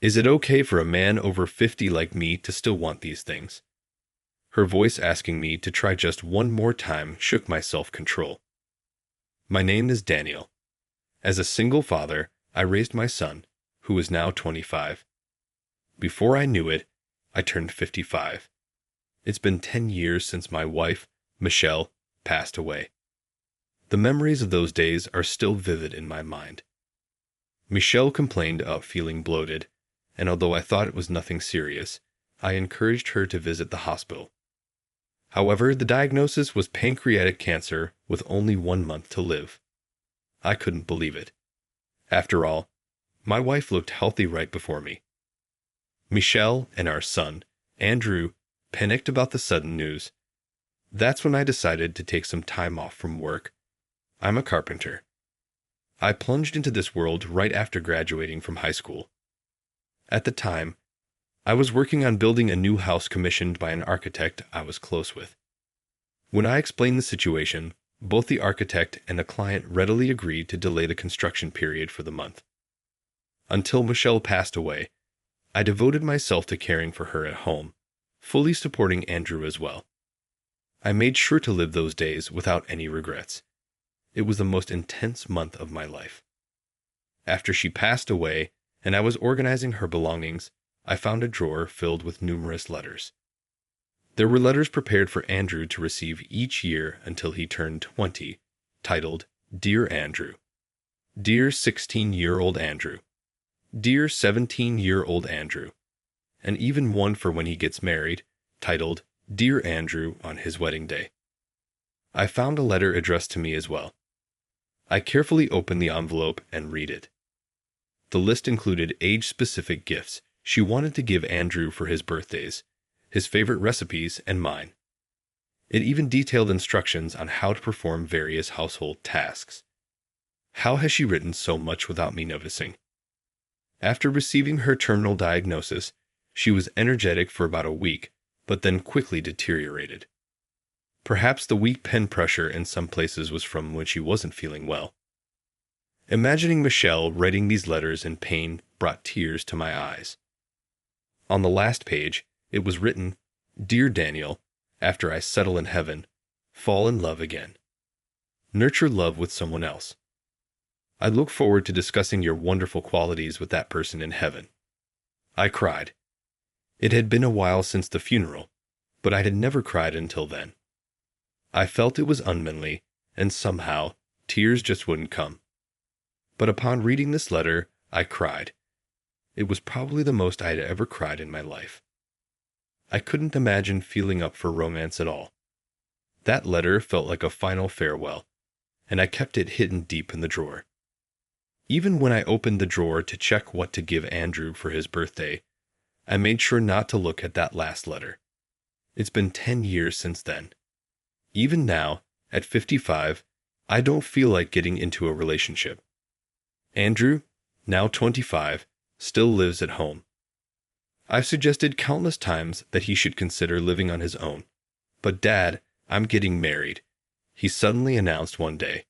Is it okay for a man over 50 like me to still want these things? Her voice asking me to try just one more time shook my self-control. My name is Daniel. As a single father, I raised my son, who is now 25. Before I knew it, I turned 55. It's been 10 years since my wife, Michelle, passed away. The memories of those days are still vivid in my mind. Michelle complained of feeling bloated, and although I thought it was nothing serious, I encouraged her to visit the hospital. However, the diagnosis was pancreatic cancer with only 1 month to live. I couldn't believe it. After all, my wife looked healthy right before me. Michelle and our son, Andrew, panicked about the sudden news. That's when I decided to take some time off from work. I'm a carpenter. I plunged into this world right after graduating from high school. At the time, I was working on building a new house commissioned by an architect I was close with. When I explained the situation, both the architect and the client readily agreed to delay the construction period for the month. Until Michelle passed away, I devoted myself to caring for her at home, fully supporting Andrew as well. I made sure to live those days without any regrets. It was the most intense month of my life. After she passed away and I was organizing her belongings, I found a drawer filled with numerous letters. There were letters prepared for Andrew to receive each year until he turned 20, titled, Dear Andrew, Dear 16-year-old Andrew, Dear 17-year-old Andrew, and even one for when he gets married, titled, Dear Andrew on his wedding day. I found a letter addressed to me as well. I carefully opened the envelope and read it. The list included age-specific gifts she wanted to give Andrew for his birthdays, his favorite recipes, and mine. It even detailed instructions on how to perform various household tasks. How has she written so much without me noticing? After receiving her terminal diagnosis, she was energetic for about a week, but then quickly deteriorated. Perhaps the weak pen pressure in some places was from when she wasn't feeling well. Imagining Michelle writing these letters in pain brought tears to my eyes. On the last page, it was written, Dear Daniel, after I settle in heaven, fall in love again. Nurture love with someone else. I look forward to discussing your wonderful qualities with that person in heaven. I cried. It had been a while since the funeral, but I had never cried until then. I felt it was unmanly, and somehow, tears just wouldn't come. But upon reading this letter, I cried. It was probably the most I had ever cried in my life. I couldn't imagine feeling up for romance at all. That letter felt like a final farewell, and I kept it hidden deep in the drawer. Even when I opened the drawer to check what to give Andrew for his birthday, I made sure not to look at that last letter. It's been 10 years since then. Even now, at 55, I don't feel like getting into a relationship. Andrew, now 25, still lives at home. I've suggested countless times that he should consider living on his own. But Dad, I'm getting married, he suddenly announced one day.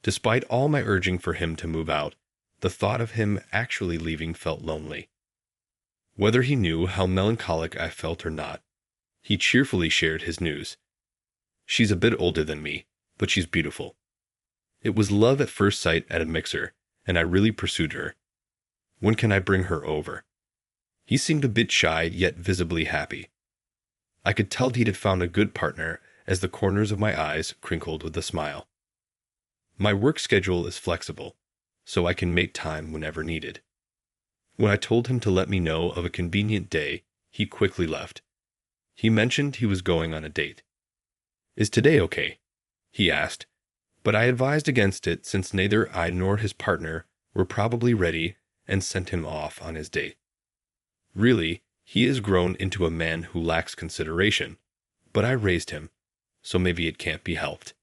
Despite all my urging for him to move out, the thought of him actually leaving felt lonely. Whether he knew how melancholic I felt or not, he cheerfully shared his news. She's a bit older than me, but she's beautiful. It was love at first sight at a mixer, and I really pursued her. When can I bring her over? He seemed a bit shy, yet visibly happy. I could tell he'd had found a good partner as the corners of my eyes crinkled with a smile. My work schedule is flexible, so I can make time whenever needed. When I told him to let me know of a convenient day, he quickly left. He mentioned he was going on a date. Is today okay? He asked, but I advised against it since neither I nor his partner were probably ready and sent him off on his date. Really, he has grown into a man who lacks consideration, but I raised him, so maybe it can't be helped.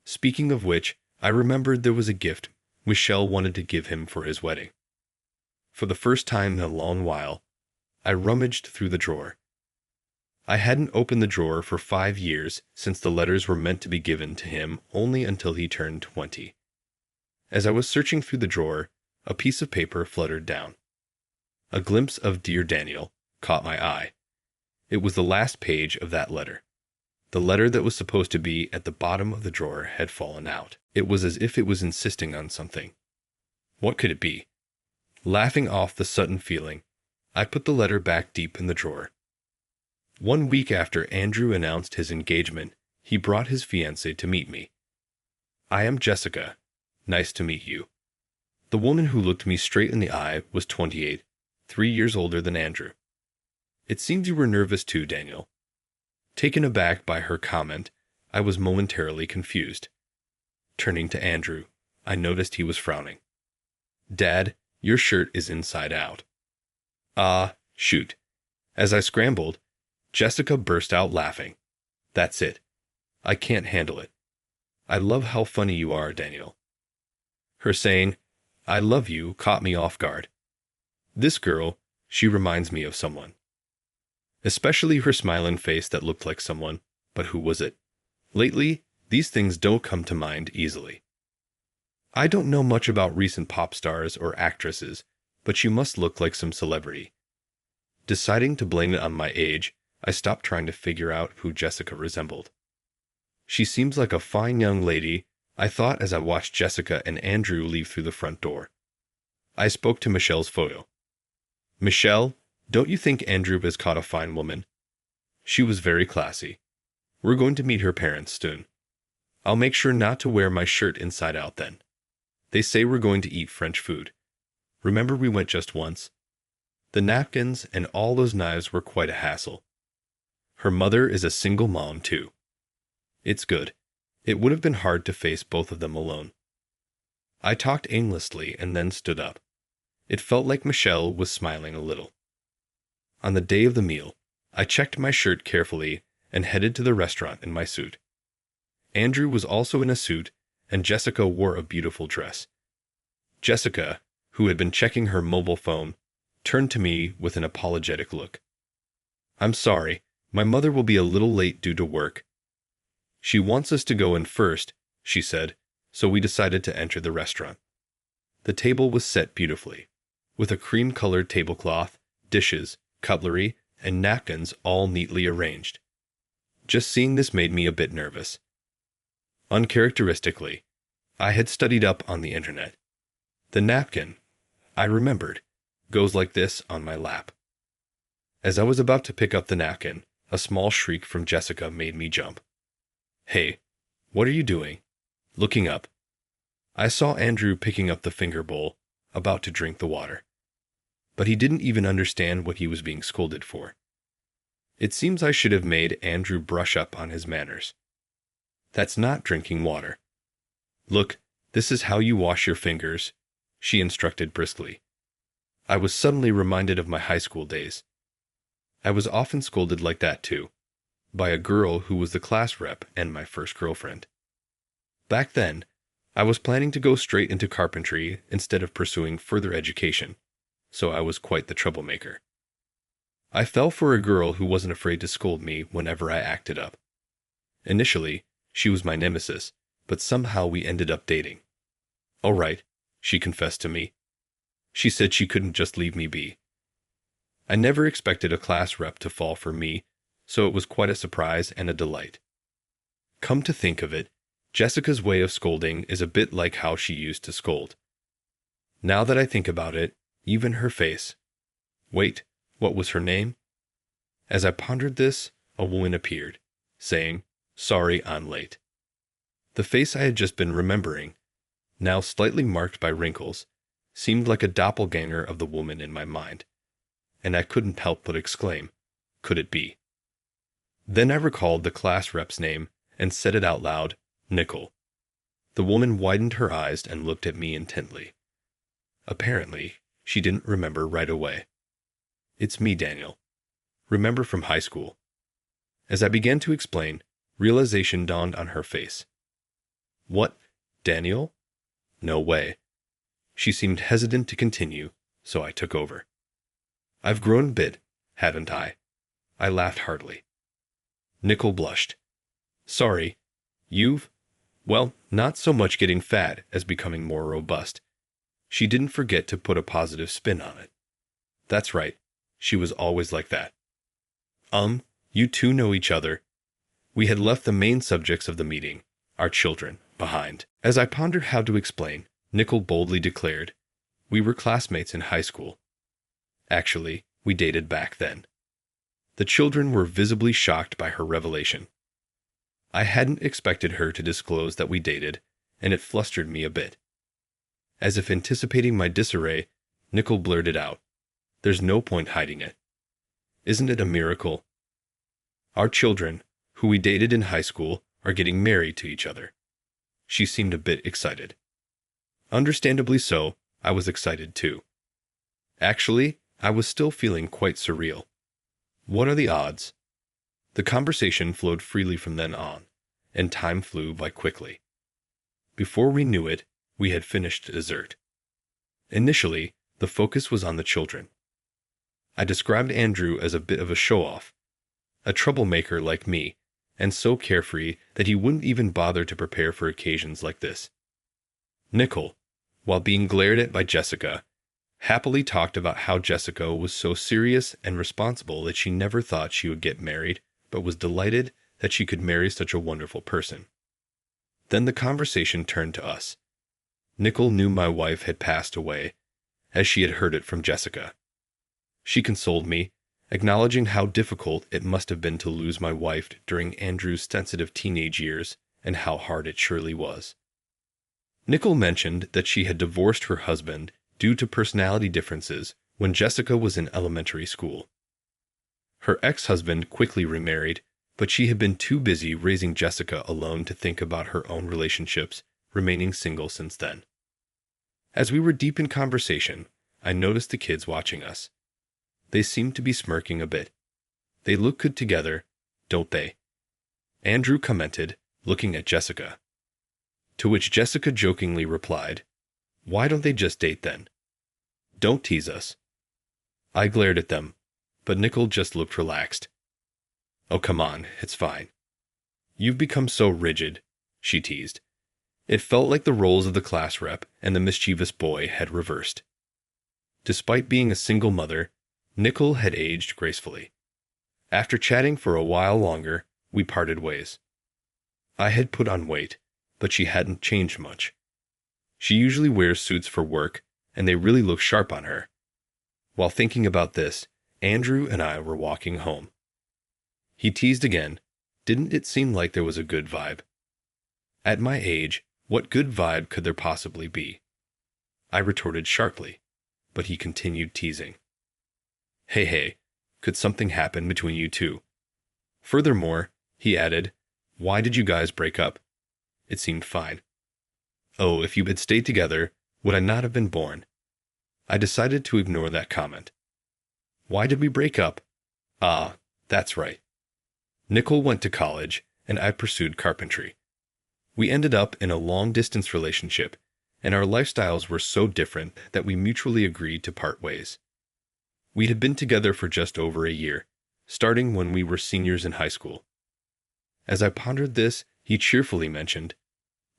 Speaking of which, I remembered there was a gift Michelle wanted to give him for his wedding. For the first time in a long while, I rummaged through the drawer. I hadn't opened the drawer for 5 years since the letters were meant to be given to him only until he turned 20. As I was searching through the drawer, a piece of paper fluttered down. A glimpse of Dear Daniel caught my eye. It was the last page of that letter. The letter that was supposed to be at the bottom of the drawer had fallen out. It was as if it was insisting on something. What could it be? Laughing off the sudden feeling, I put the letter back deep in the drawer. 1 week after Andrew announced his engagement, he brought his fiancée to meet me. "I am Jessica. Nice to meet you." The woman who looked me straight in the eye was 28, 3 years older than Andrew. "It seems you were nervous too, Daniel." Taken aback by her comment, I was momentarily confused. Turning to Andrew, I noticed he was frowning. "Dad, your shirt is inside out." "Ah, shoot." As I scrambled, Jessica burst out laughing. "That's it. I can't handle it. I love how funny you are, Daniel." Her saying, "I love you," caught me off guard. This girl, she reminds me of someone. Especially her smiling face that looked like someone, but who was it? Lately, these things don't come to mind easily. I don't know much about recent pop stars or actresses, but she must look like some celebrity. Deciding to blame it on my age, I stopped trying to figure out who Jessica resembled. "She seems like a fine young lady," I thought as I watched Jessica and Andrew leave through the front door. I spoke to Michelle's photo. "Michelle, don't you think Andrew has caught a fine woman?" She was very classy. "We're going to meet her parents soon. I'll make sure not to wear my shirt inside out then. They say we're going to eat French food. Remember we went just once? The napkins and all those knives were quite a hassle. Her mother is a single mom too. It's good. It would have been hard to face both of them alone." I talked aimlessly and then stood up. It felt like Michelle was smiling a little. On the day of the meal, I checked my shirt carefully and headed to the restaurant in my suit. Andrew was also in a suit, and Jessica wore a beautiful dress. Jessica, who had been checking her mobile phone, turned to me with an apologetic look. "I'm sorry, my mother will be a little late due to work. She wants us to go in first," she said, so we decided to enter the restaurant. The table was set beautifully, with a cream-colored tablecloth, dishes, cutlery, and napkins all neatly arranged. Just seeing this made me a bit nervous. Uncharacteristically, I had studied up on the internet. The napkin, I remembered, goes like this on my lap. As I was about to pick up the napkin, a small shriek from Jessica made me jump. "Hey, what are you doing?" Looking up, I saw Andrew picking up the finger bowl, about to drink the water. But he didn't even understand what he was being scolded for. It seems I should have made Andrew brush up on his manners. "That's not drinking water. Look, this is how you wash your fingers," she instructed briskly. I was suddenly reminded of my high school days. I was often scolded like that too, by a girl who was the class rep and my first girlfriend. Back then, I was planning to go straight into carpentry instead of pursuing further education, so I was quite the troublemaker. I fell for a girl who wasn't afraid to scold me whenever I acted up. Initially, she was my nemesis, but somehow we ended up dating. "All right," she confessed to me. She said she couldn't just leave me be. I never expected a class rep to fall for me, so it was quite a surprise and a delight. Come to think of it, Jessica's way of scolding is a bit like how she used to scold. Now that I think about it, even her face. Wait, what was her name? As I pondered this, a woman appeared, saying, "Sorry I'm late." The face I had just been remembering, now slightly marked by wrinkles, seemed like a doppelganger of the woman in my mind, and I couldn't help but exclaim, could it be? Then I recalled the class rep's name and said it out loud, "Nicole." The woman widened her eyes and looked at me intently. Apparently, she didn't remember right away. "It's me, Daniel. Remember from high school." As I began to explain, realization dawned on her face. "What, Daniel? No way." She seemed hesitant to continue, so I took over. "I've grown a bit, haven't I?" I laughed heartily. Nicole blushed. "Sorry, you've, well, not so much getting fat as becoming more robust." She didn't forget to put a positive spin on it. That's right. She was always like that. You two know each other. We had left the main subjects of the meeting, our children, behind. As I pondered how to explain, Nicole boldly declared, "We were classmates in high school. Actually, we dated back then." The children were visibly shocked by her revelation. I hadn't expected her to disclose that we dated, and it flustered me a bit. As if anticipating my disarray, Nicole blurted out, "There's no point hiding it. Isn't it a miracle? Our children, who we dated in high school, are getting married to each other." She seemed a bit excited. Understandably so, I was excited too. Actually, I was still feeling quite surreal. What are the odds? The conversation flowed freely from then on, and time flew by quickly. Before we knew it, we had finished dessert. Initially, the focus was on the children. I described Andrew as a bit of a show-off, a troublemaker like me, and so carefree that he wouldn't even bother to prepare for occasions like this. Nicole, while being glared at by Jessica, happily talked about how Jessica was so serious and responsible that she never thought she would get married, but was delighted that she could marry such a wonderful person. Then the conversation turned to us. Nicole knew my wife had passed away, as she had heard it from Jessica. She consoled me, acknowledging how difficult it must have been to lose my wife during Andrew's sensitive teenage years and how hard it surely was. Nicole mentioned that she had divorced her husband due to personality differences when Jessica was in elementary school. Her ex-husband quickly remarried, but she had been too busy raising Jessica alone to think about her own relationships, remaining single since then. As we were deep in conversation, I noticed the kids watching us. They seemed to be smirking a bit. "They look good together, don't they?" Andrew commented, looking at Jessica. To which Jessica jokingly replied, "Why don't they just date then? Don't tease us." I glared at them, but Nicole just looked relaxed. "Oh, come on, it's fine. You've become so rigid," she teased. It felt like the roles of the class rep and the mischievous boy had reversed. Despite being a single mother, Nicole had aged gracefully. After chatting for a while longer, we parted ways. I had put on weight, but she hadn't changed much. She usually wears suits for work, and they really look sharp on her. While thinking about this, Andrew and I were walking home. He teased again, "Didn't it seem like there was a good vibe?" At my age, what good vibe could there possibly be? I retorted sharply, but he continued teasing. Hey, could something happen between you two? Furthermore, he added, "Why did you guys break up? It seemed fine." Oh, if you had stayed together, would I not have been born? I decided to ignore that comment. Why did we break up? Ah, that's right. Nicole went to college, and I pursued carpentry. We ended up in a long-distance relationship, and our lifestyles were so different that we mutually agreed to part ways. We had been together for just over a year, starting when we were seniors in high school. As I pondered this, he cheerfully mentioned,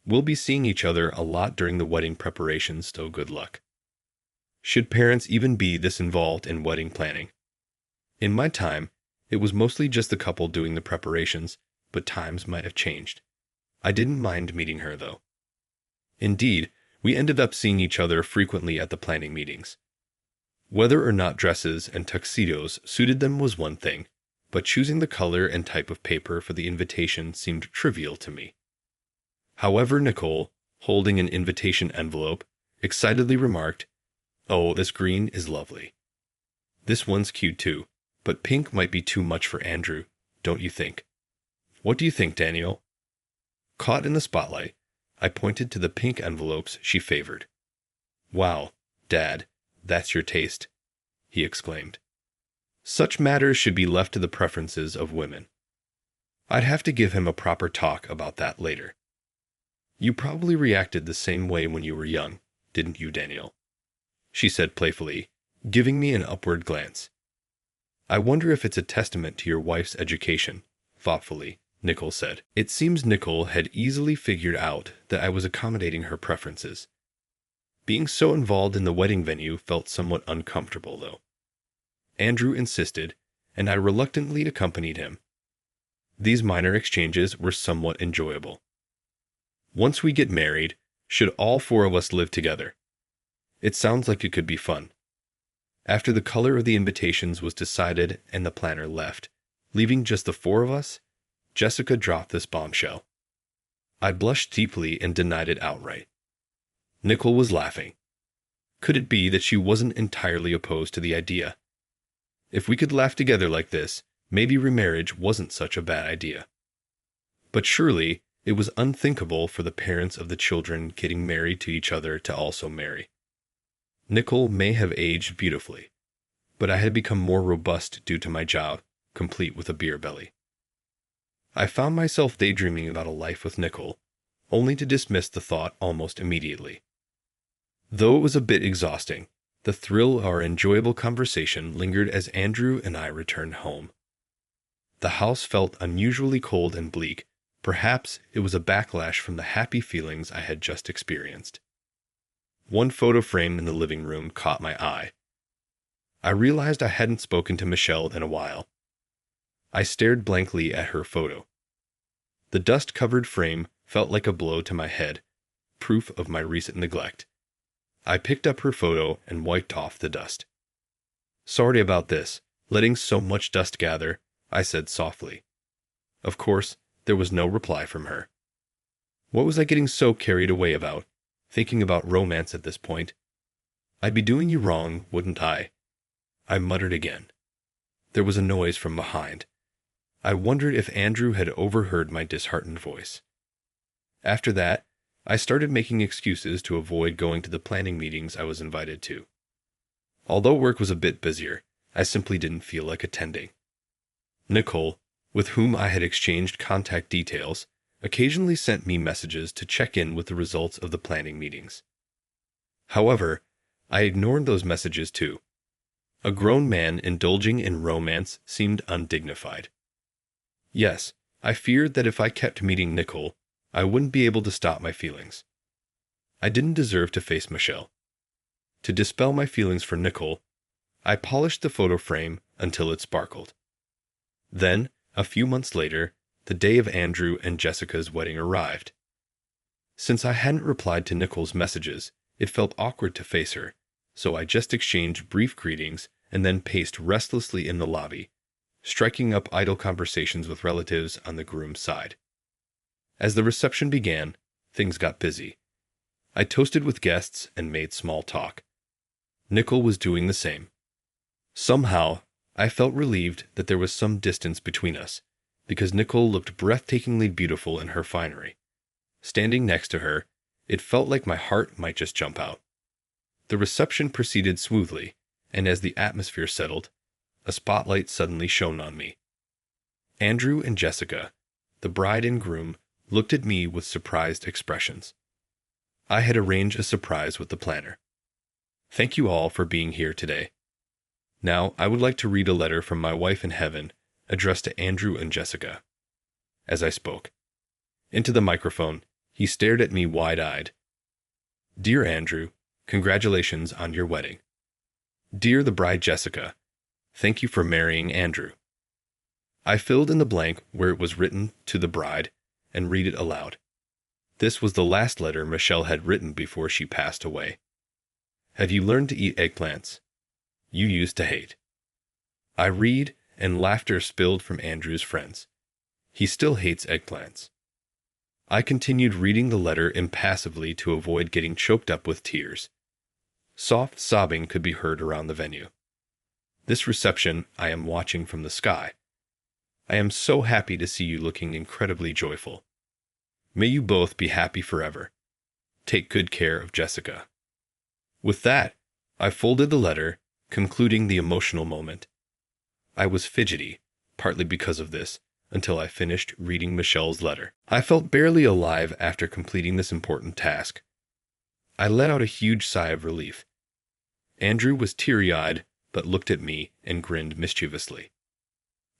"We'll be seeing each other a lot during the wedding preparations, so good luck." Should parents even be this involved in wedding planning? In my time, it was mostly just the couple doing the preparations, but times might have changed. I didn't mind meeting her, though. Indeed, we ended up seeing each other frequently at the planning meetings. Whether or not dresses and tuxedos suited them was one thing, but choosing the color and type of paper for the invitation seemed trivial to me. However, Nicole, holding an invitation envelope, excitedly remarked, "Oh, this green is lovely. This one's cute too, but pink might be too much for Andrew, don't you think? What do you think, Daniel?" Caught in the spotlight, I pointed to the pink envelopes she favored. "Wow, Dad, that's your taste," he exclaimed. Such matters should be left to the preferences of women. I'd have to give him a proper talk about that later. "You probably reacted the same way when you were young, didn't you, Daniel?" she said playfully, giving me an upward glance. "I wonder if it's a testament to your wife's education," thoughtfully, Nicole said. It seems Nicole had easily figured out that I was accommodating her preferences. Being so involved in the wedding venue felt somewhat uncomfortable, though. Andrew insisted, and I reluctantly accompanied him. These minor exchanges were somewhat enjoyable. Once we get married, should all four of us live together? It sounds like it could be fun. After the color of the invitations was decided and the planner left, leaving just the four of us, Jessica dropped this bombshell. I blushed deeply and denied it outright. Nicole was laughing. Could it be that she wasn't entirely opposed to the idea? If we could laugh together like this, maybe remarriage wasn't such a bad idea. But surely, it was unthinkable for the parents of the children getting married to each other to also marry. Nicole may have aged beautifully, but I had become more robust due to my job, complete with a beer belly. I found myself daydreaming about a life with Nicole, only to dismiss the thought almost immediately. Though it was a bit exhausting, the thrill of our enjoyable conversation lingered as Andrew and I returned home. The house felt unusually cold and bleak. Perhaps it was a backlash from the happy feelings I had just experienced. One photo frame in the living room caught my eye. I realized I hadn't spoken to Michelle in a while. I stared blankly at her photo. The dust-covered frame felt like a blow to my head, proof of my recent neglect. I picked up her photo and wiped off the dust. "Sorry about this, letting so much dust gather," I said softly. Of course, there was no reply from her. What was I getting so carried away about, thinking about romance at this point? "I'd be doing you wrong, wouldn't I?" I muttered again. There was a noise from behind. I wondered if Andrew had overheard my disheartened voice. After that, I started making excuses to avoid going to the planning meetings I was invited to. Although work was a bit busier, I simply didn't feel like attending. Nicole, with whom I had exchanged contact details, occasionally sent me messages to check in with the results of the planning meetings. However, I ignored those messages too. A grown man indulging in romance seemed undignified. Yes, I feared that if I kept meeting Nicole, I wouldn't be able to stop my feelings. I didn't deserve to face Michelle. To dispel my feelings for Nicole, I polished the photo frame until it sparkled. Then, a few months later, the day of Andrew and Jessica's wedding arrived. Since I hadn't replied to Nicole's messages, it felt awkward to face her, so I just exchanged brief greetings and then paced restlessly in the lobby, striking up idle conversations with relatives on the groom's side. As the reception began, things got busy. I toasted with guests and made small talk. Nicole was doing the same. Somehow, I felt relieved that there was some distance between us, because Nicole looked breathtakingly beautiful in her finery. Standing next to her, it felt like my heart might just jump out. The reception proceeded smoothly, and as the atmosphere settled, a spotlight suddenly shone on me. Andrew and Jessica, the bride and groom, looked at me with surprised expressions. I had arranged a surprise with the planner. "Thank you all for being here today. Now, I would like to read a letter from my wife in heaven, addressed to Andrew and Jessica." As I spoke into the microphone, he stared at me wide-eyed. "Dear Andrew, congratulations on your wedding. Dear the bride Jessica, thank you for marrying Andrew." I filled in the blank where it was written to the bride and read it aloud. This was the last letter Michelle had written before she passed away. "Have you learned to eat eggplants? You used to hate." I read, and laughter spilled from Andrew's friends. He still hates eggplants. I continued reading the letter impassively to avoid getting choked up with tears. Soft sobbing could be heard around the venue. This reception I am watching from the sky. I am so happy to see you looking incredibly joyful. May you both be happy forever. Take good care of Jessica. With that, I folded the letter, concluding the emotional moment. I was fidgety, partly because of this, until I finished reading Michelle's letter. I felt barely alive after completing this important task. I let out a huge sigh of relief. Andrew was teary-eyed, but looked at me and grinned mischievously.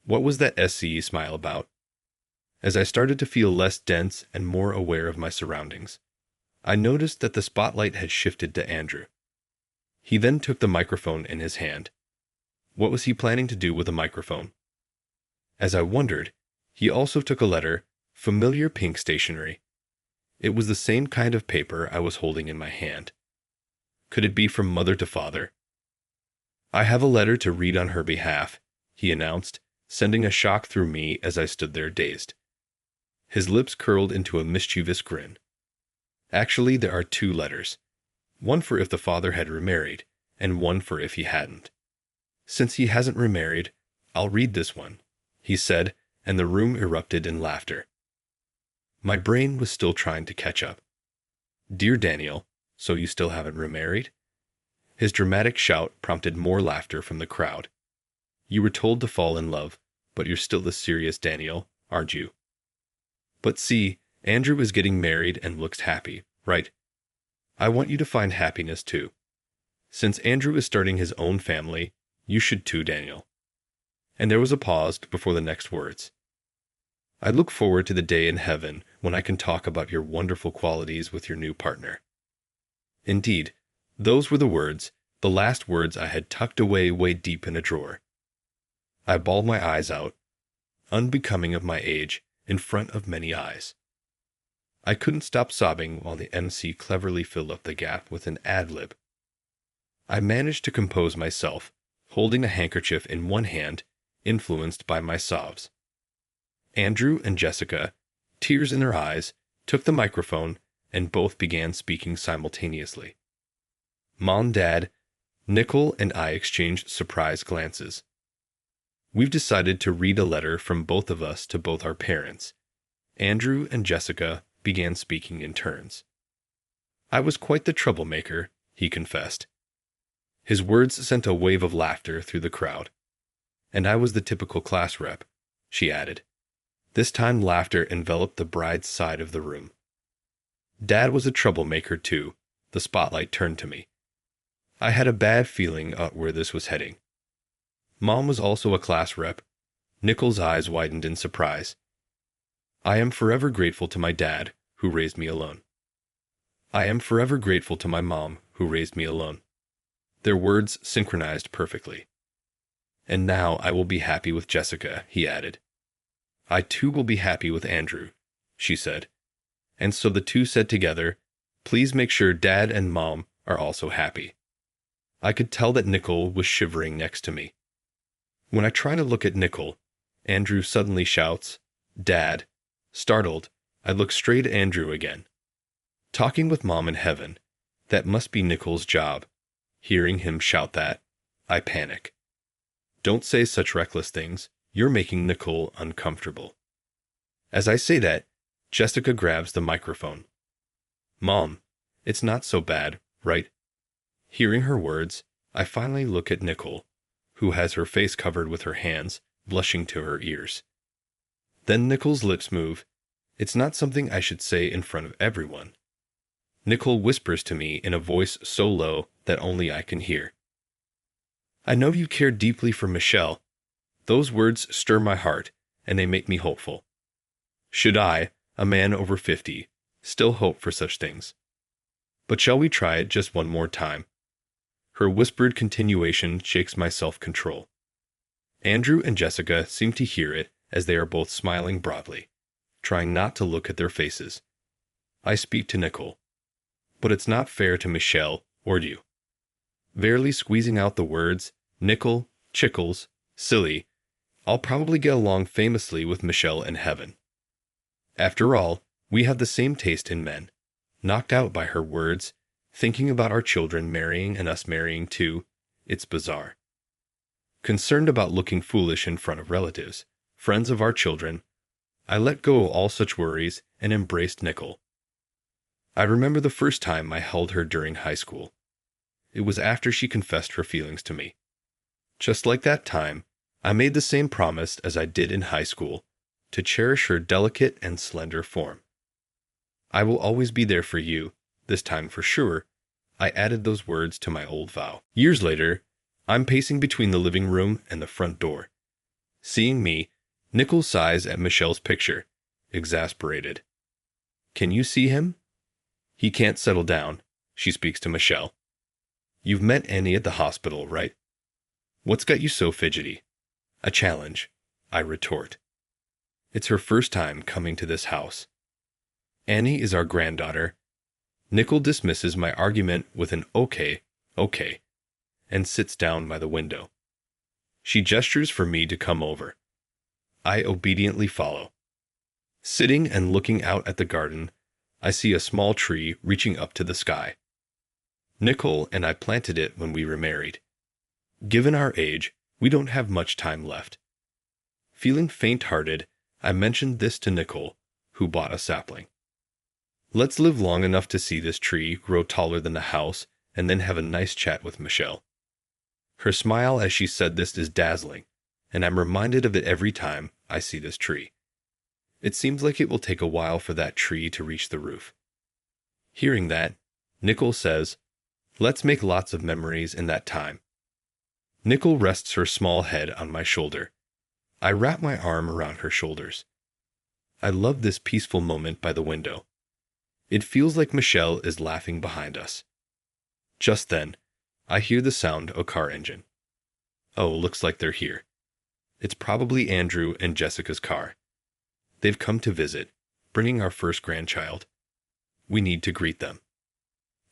What was that SCE smile about? As I started to feel less dense and more aware of my surroundings, I noticed that the spotlight had shifted to Andrew. He then took the microphone in his hand. What was he planning to do with a microphone? As I wondered, he also took a letter, familiar pink stationery. It was the same kind of paper I was holding in my hand. Could it be from mother to father? I have a letter to read on her behalf, he announced, sending a shock through me as I stood there dazed. His lips curled into a mischievous grin. Actually, there are 2 letters. One for if the father had remarried, and one for if he hadn't. Since he hasn't remarried, I'll read this one, he said, and the room erupted in laughter. My brain was still trying to catch up. Dear Daniel, so you still haven't remarried? His dramatic shout prompted more laughter from the crowd. You were told to fall in love, but you're still the serious Daniel, aren't you? But see, Andrew is getting married and looks happy, right? I want you to find happiness too. Since Andrew is starting his own family, you should too, Daniel. And there was a pause before the next words. I look forward to the day in heaven when I can talk about your wonderful qualities with your new partner. Indeed, those were the words, the last words I had tucked away way deep in a drawer. I bawled my eyes out, unbecoming of my age, in front of many eyes. I couldn't stop sobbing while the MC cleverly filled up the gap with an ad-lib. I managed to compose myself, holding a handkerchief in one hand, influenced by my sobs. Andrew and Jessica, tears in their eyes, took the microphone and both began speaking simultaneously. Mom, Dad, Nicole, and I exchanged surprised glances. We've decided to read a letter from both of us to both our parents. Andrew and Jessica began speaking in turns. I was quite the troublemaker, he confessed. His words sent a wave of laughter through the crowd. And I was the typical class rep, she added. This time laughter enveloped the bride's side of the room. Dad was a troublemaker too. The spotlight turned to me. I had a bad feeling about where this was heading. Mom was also a class rep. Nicole's eyes widened in surprise. I am forever grateful to my dad, who raised me alone. I am forever grateful to my mom, who raised me alone. Their words synchronized perfectly. And now I will be happy with Jessica, he added. I too will be happy with Andrew, she said. And so the two said together, please make sure Dad and Mom are also happy. I could tell that Nicole was shivering next to me. When I try to look at Nicole, Andrew suddenly shouts, Dad. Startled, I look straight at Andrew again. Talking with Mom in heaven, that must be Nicole's job. Hearing him shout that, I panic. Don't say such reckless things. You're making Nicole uncomfortable. As I say that, Jessica grabs the microphone. Mom, it's not so bad, right? Hearing her words, I finally look at Nicole, who has her face covered with her hands, blushing to her ears. Then Nicole's lips move. It's not something I should say in front of everyone. Nicole whispers to me in a voice so low that only I can hear. I know you care deeply for Michelle. Those words stir my heart, and they make me hopeful. Should I, a man over 50, still hope for such things? But shall we try it just one more time? Her whispered continuation shakes my self-control. Andrew and Jessica seem to hear it as they are both smiling broadly, trying not to look at their faces. I speak to Nicole. But it's not fair to Michelle or you. Barely squeezing out the words, Nicole, Chickles, silly, I'll probably get along famously with Michelle in heaven. After all, we have the same taste in men. Knocked out by her words, thinking about our children marrying and us marrying too, it's bizarre. Concerned about looking foolish in front of relatives, friends of our children, I let go of all such worries and embraced Nicole. I remember the first time I held her during high school. It was after she confessed her feelings to me. Just like that time, I made the same promise as I did in high school, to cherish her delicate and slender form. I will always be there for you, this time for sure. I added those words to my old vow. Years later, I'm pacing between the living room and the front door. Seeing me, Nicole sighs at Michelle's picture, exasperated. Can you see him? He can't settle down, she speaks to Michelle. You've met Annie at the hospital, right? What's got you so fidgety? A challenge, I retort. It's her first time coming to this house. Annie is our granddaughter. Nickel dismisses my argument with an okay, and sits down by the window. She gestures for me to come over. I obediently follow. Sitting and looking out at the garden, I see a small tree reaching up to the sky. Nickel and I planted it when we were married. Given our age, we don't have much time left. Feeling faint-hearted, I mentioned this to Nickel, who bought a sapling. Let's live long enough to see this tree grow taller than the house and then have a nice chat with Michelle. Her smile as she said this is dazzling, and I'm reminded of it every time I see this tree. It seems like it will take a while for that tree to reach the roof. Hearing that, Nickel says, "Let's make lots of memories in that time." Nickel rests her small head on my shoulder. I wrap my arm around her shoulders. I love this peaceful moment by the window. It feels like Michelle is laughing behind us. Just then, I hear the sound of a car engine. Oh, looks like they're here. It's probably Andrew and Jessica's car. They've come to visit, bringing our first grandchild. We need to greet them.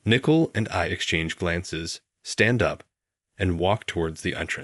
Nickel and I exchange glances, stand up, and walk towards the entrance.